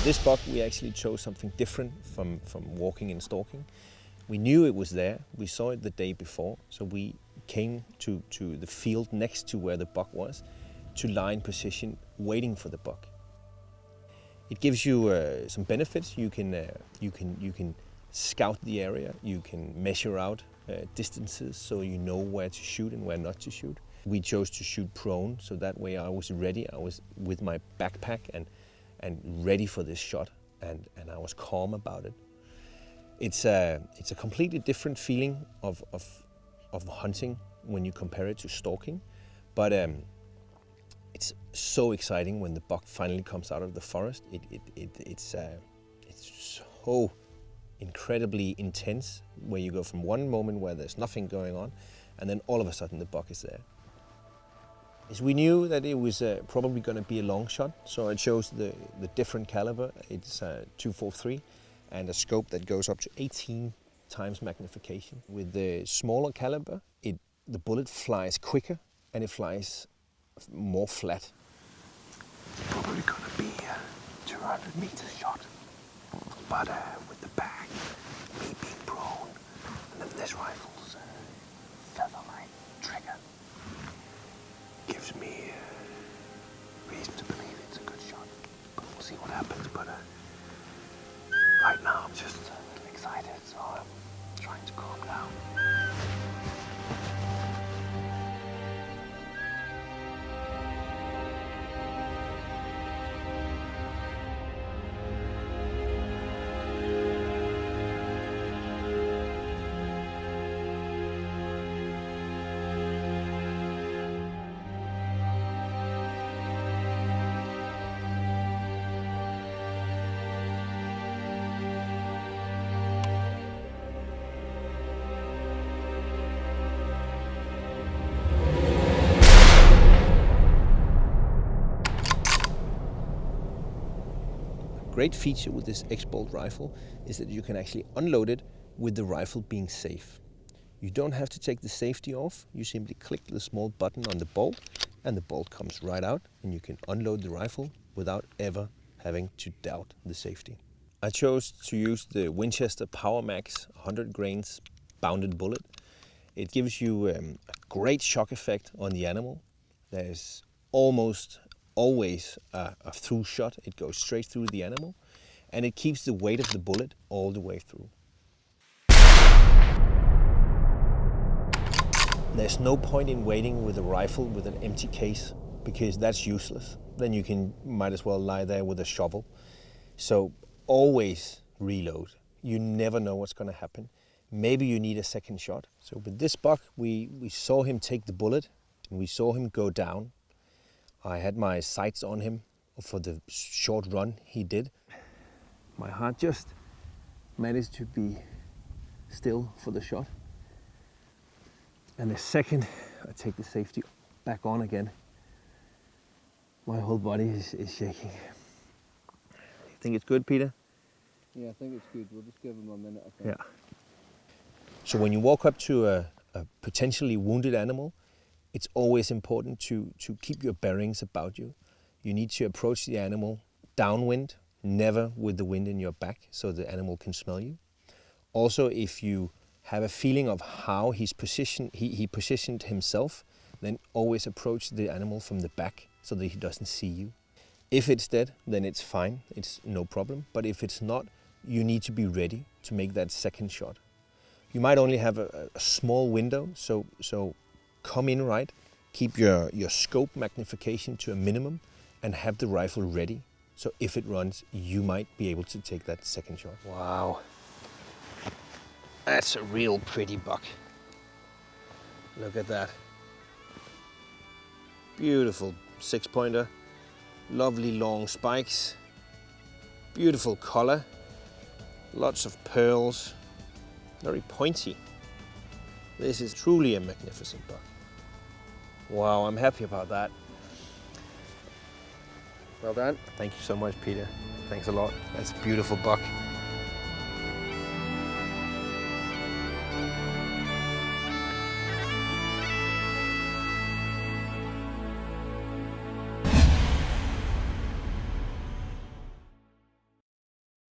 This buck, we actually chose something different from walking and stalking. We knew it was there. We saw it the day before, so we came to the field next to where the buck was to lie in position waiting for the buck. It gives you some benefits. You can scout the area. You can measure out distances so you know where to shoot and where not to shoot. We chose to shoot prone, so that way I was ready. I was with my backpack and ready for this shot, and I was calm about it. It's a completely different feeling of hunting when you compare it to stalking, but it's so exciting when the buck finally comes out of the forest. It's so incredibly intense, where you go from one moment where there's nothing going on, and then all of a sudden the buck is there. As we knew that it was probably going to be a long shot, so I chose the different caliber. It's 243 and a scope that goes up to 18 times magnification. With the smaller caliber, the bullet flies quicker and it flies more flat. It's probably going to be a 200 meter shot, but with the bag, me being prone, and then this rifle's featherlight trigger gives me reason to believe it's a good shot. But we'll see what happens. But right now I'm just excited, so I'm trying to calm down. Great feature with this X-Bolt rifle is that you can actually unload it with the rifle being safe. You don't have to take the safety off. You simply click the small button on the bolt and the bolt comes right out, and you can unload the rifle without ever having to doubt the safety. I chose to use the Winchester Power Max 100 grains bounded bullet. It gives you a great shock effect on the animal. There's almost always a through shot. It goes straight through the animal, and it keeps the weight of the bullet all the way through. There's no point in waiting with a rifle with an empty case, because that's useless. Then you might as well lie there with a shovel. So always reload. You never know what's going to happen. Maybe you need a second shot. So with this buck, we saw him take the bullet and we saw him go down. I had my sights on him for the short run he did. My heart just managed to be still for the shot. And the second I take the safety back on again, my whole body is shaking. You think it's good, Peter? Yeah, I think it's good. We'll just give him a minute, I think. Yeah. So when you walk up to a potentially wounded animal, it's always important to keep your bearings about you. You need to approach the animal downwind, never with the wind in your back, so the animal can smell you. Also, if you have a feeling of how he positioned himself, then always approach the animal from the back so that he doesn't see you. If it's dead, then it's fine, it's no problem. But if it's not, you need to be ready to make that second shot. You might only have a small window, so come in right, keep your scope magnification to a minimum, and have the rifle ready. So if it runs, you might be able to take that second shot. Wow. That's a real pretty buck. Look at that. Beautiful 6-pointer. Lovely long spikes. Beautiful color. Lots of pearls. Very pointy. This is truly a magnificent buck. Wow, I'm happy about that. Well done. Thank you so much, Peter. Thanks a lot. That's a beautiful buck.